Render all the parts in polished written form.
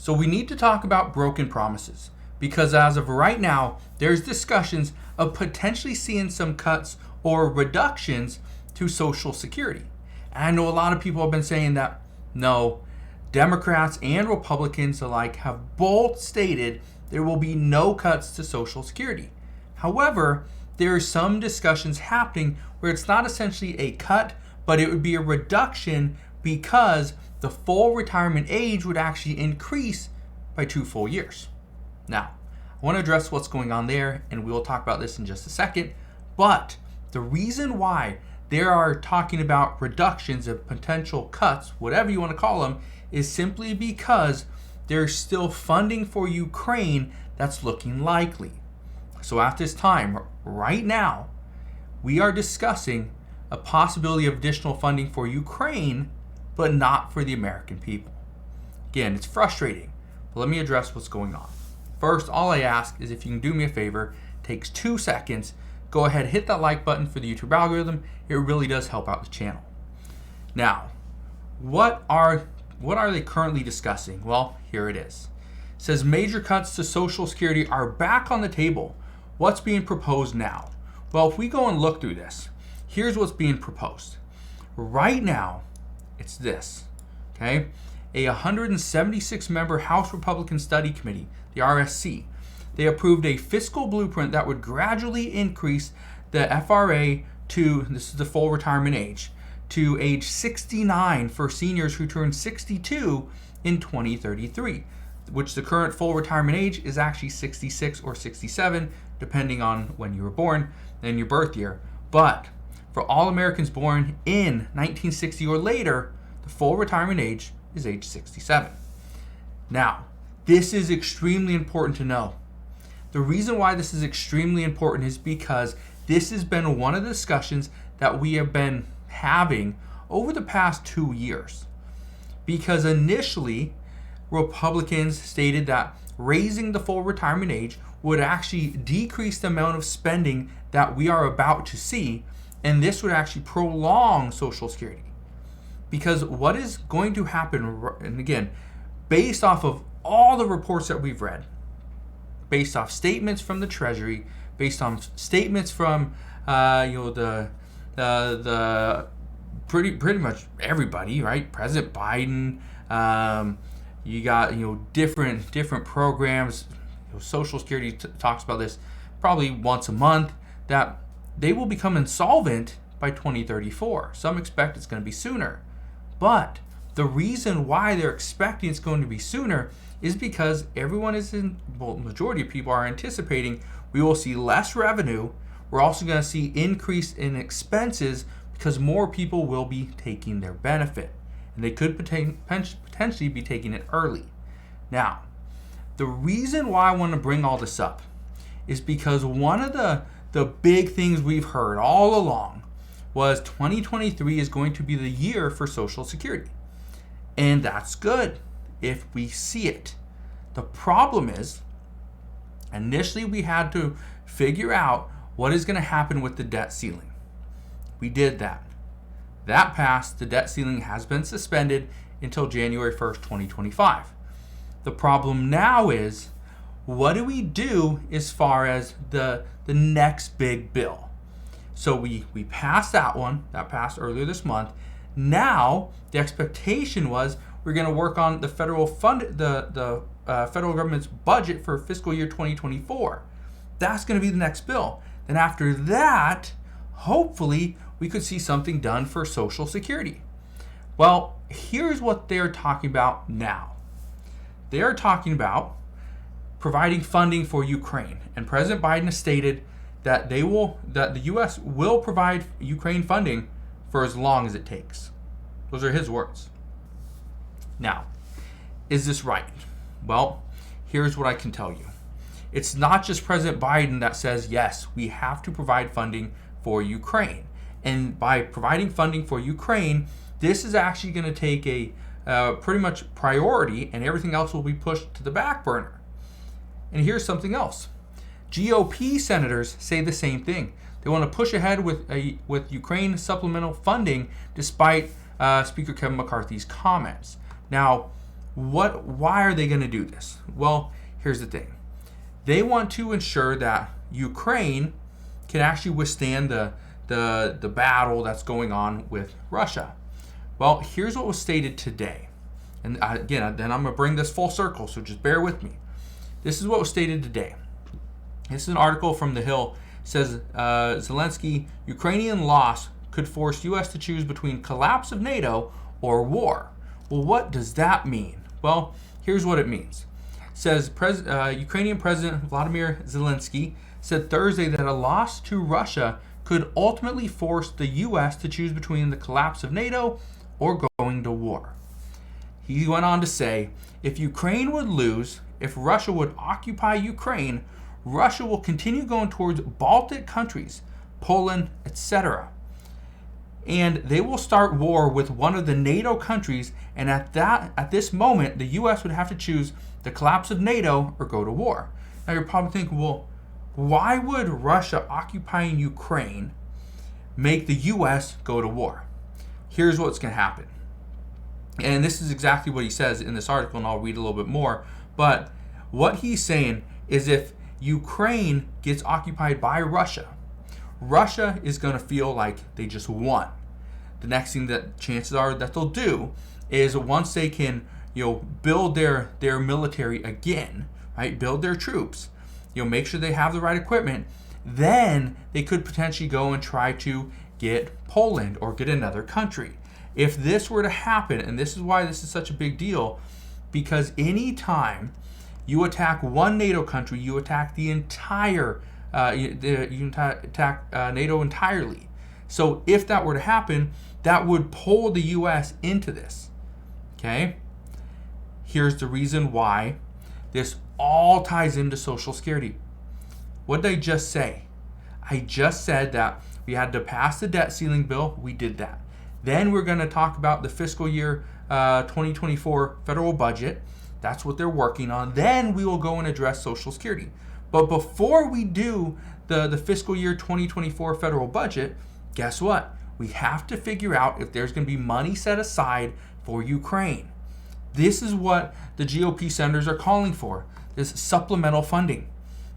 So we need to talk about broken promises, because as of right now, there's discussions of potentially seeing some cuts or reductions to Social Security. And I know a lot of people have been saying that no, Democrats and Republicans alike have both stated there will be no cuts to Social Security. However, there are some discussions happening where it's not essentially a cut, but it would be a reduction because the full retirement age would actually increase by 2 full years. Now, I want to address what's going on there, and we will talk about this in just a second. But the reason why they are talking about reductions of potential cuts, whatever you want to call them, is simply because there's still funding for Ukraine that's looking likely. So at this time, right now, we are discussing a possibility of additional funding for Ukraine, but not for the American people. Again, it's frustrating, but let me address what's going on. First, all I ask is if you can do me a favor, takes 2 seconds, go ahead, hit that like button for the YouTube algorithm. It really does help out the channel. Now, what are they currently discussing? Well, here it is. It says major cuts to Social Security are back on the table. What's being proposed now? Well, if we go and look through this, here's what's being proposed. Right now, it's this, okay? A 176-member House Republican Study Committee, the RSC, they approved a fiscal blueprint that would gradually increase the FRA to, this is the full retirement age, to age 69 for seniors who turn 62 in 2033, which the current full retirement age is actually 66 or 67, depending on when you were born and your birth year. But for all Americans born in 1960 or later, the full retirement age is age 67. Now, this is extremely important to know. The reason why this is extremely important is because this has been one of the discussions that we have been having over the past 2 years. Because initially, Republicans stated that raising the full retirement age would actually decrease the amount of spending that we are about to see, and this would actually prolong Social Security. Because what is going to happen, and again, based off of all the reports that we've read, based off statements from the Treasury, based on statements from the pretty much everybody, right? President Biden, you got different programs. Social Security talks about this probably once a month, that they will become insolvent by 2034. Some expect it's going to be sooner, but the reason why they're expecting it's going to be sooner is because majority of people are anticipating we will see less revenue. We're also going to see increase in expenses because more people will be taking their benefit, and they could potentially be taking it early. Now, the reason why I want to bring all this up is because one of the big things we've heard all along was 2023 is going to be the year for Social Security. And that's good if we see it. The problem is, initially we had to figure out what is going to happen with the debt ceiling. We did that. That passed. The debt ceiling has been suspended until January 1st, 2025. The problem now is, what do we do as far as the next big bill? So we passed that one. That passed earlier this month. Now the expectation was we're going to work on the federal federal government's budget for fiscal year 2024. That's going to be the next bill. Then after that, hopefully we could see something done for Social Security. Well, here's what they're talking about now. They're talking about providing funding for Ukraine, and President Biden has stated that the U.S. will provide Ukraine funding for as long as it takes. Those are his words. Now, is this right? Well, here's what I can tell you. It's not just President Biden that says, yes, we have to provide funding for Ukraine. And by providing funding for Ukraine, this is actually going to take a pretty much priority, and everything else will be pushed to the back burner. And here's something else. GOP senators say the same thing. They want to push ahead with Ukraine supplemental funding despite Speaker Kevin McCarthy's comments. Now, Why are they going to do this? Well, here's the thing. They want to ensure that Ukraine can actually withstand the battle that's going on with Russia. Well, here's what was stated today. And again, then I'm going to bring this full circle, so just bear with me. This is what was stated today. This is an article from The Hill. It says, Zelensky, Ukrainian loss could force U.S. to choose between collapse of NATO or war. Well, what does that mean? Well, here's what it means. It says, Ukrainian President Vladimir Zelensky said Thursday that a loss to Russia could ultimately force the U.S. to choose between the collapse of NATO or going to war. He went on to say, if Ukraine would lose, if Russia would occupy Ukraine, Russia will continue going towards Baltic countries, Poland, etc. And they will start war with one of the NATO countries, and at this moment, the U.S. would have to choose the collapse of NATO or go to war. Now you're probably thinking, well, why would Russia occupying Ukraine make the U.S. go to war? Here's what's going to happen. And this is exactly what he says in this article, and I'll read a little bit more. But what he's saying is if Ukraine gets occupied by Russia, Russia is going to feel like they just won. The next thing that chances are that they'll do is once they can, build their military again, right? Build their troops, make sure they have the right equipment, then they could potentially go and try to get Poland or get another country. If this were to happen, and this is why this is such a big deal, because any time you attack one NATO country, you attack the entire, you attack NATO entirely. So if that were to happen, that would pull the U.S. into this. Okay? Here's the reason why this all ties into Social Security. What did I just say? I just said that we had to pass the debt ceiling bill. We did that. Then we're going to talk about the fiscal year 2024 federal budget. That's what they're working on. Then we will go and address Social Security. But before we do the fiscal year 2024 federal budget, guess what? We have to figure out if there's going to be money set aside for Ukraine. This is what the GOP senators are calling for, this supplemental funding,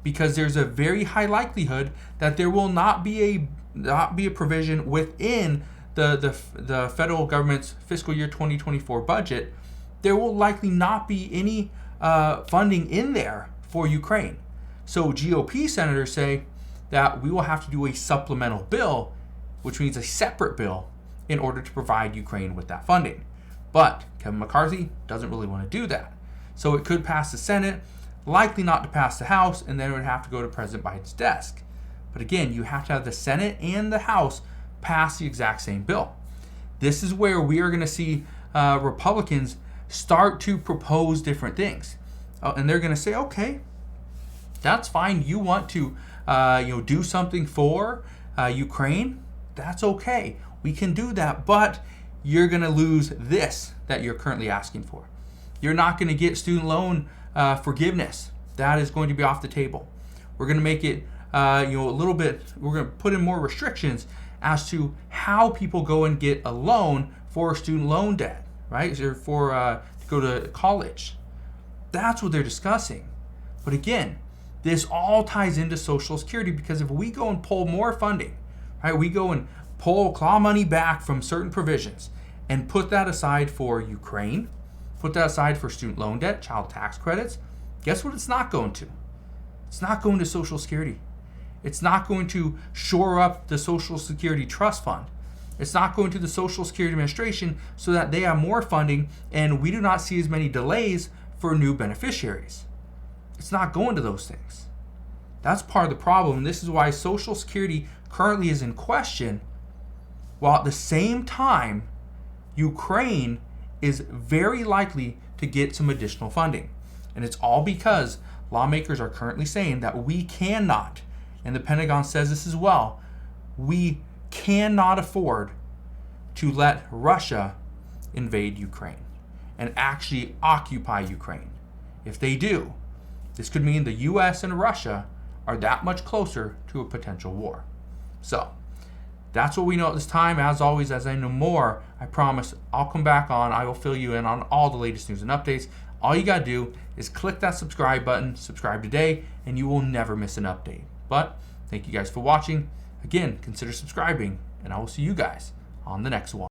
because there's a very high likelihood that there will not be a provision within the federal government's fiscal year 2024 budget. There will likely not be any funding in there for Ukraine. So GOP senators say that we will have to do a supplemental bill, which means a separate bill, in order to provide Ukraine with that funding. But Kevin McCarthy doesn't really want to do that. So it could pass the Senate, likely not to pass the House, and then it would have to go to President Biden's desk. But again, you have to have the Senate and the House pass the exact same bill. This is where we are going to see Republicans start to propose different things. And they're going to say, okay, that's fine. You want to do something for Ukraine? That's okay. We can do that, but you're going to lose this that you're currently asking for. You're not going to get student loan forgiveness. That is going to be off the table. We're going to make it a little bit, we're going to put in more restrictions as to how people go and get a loan for student loan debt, right? Or for to go to college. That's what they're discussing. But again, this all ties into Social Security, because if we go and pull more funding, right, we go and claw money back from certain provisions and put that aside for Ukraine, put that aside for student loan debt, child tax credits, guess what it's not going to? It's not going to Social Security. It's not going to shore up the Social Security Trust Fund. It's not going to the Social Security Administration so that they have more funding and we do not see as many delays for new beneficiaries. It's not going to those things. That's part of the problem. This is why Social Security currently is in question, while at the same time, Ukraine is very likely to get some additional funding. And it's all because lawmakers are currently saying that we cannot, and the Pentagon says this as well, we cannot afford to let Russia invade Ukraine and actually occupy Ukraine. If they do, this could mean the US and Russia are that much closer to a potential war. So That's what we know at this time. As always, as I know more, I promise I'll come back on. I will fill you in on all the latest news and updates. All you got to do is click that subscribe button, subscribe today, and you will never miss an update. But thank you guys for watching. Again, consider subscribing, and I will see you guys on the next one.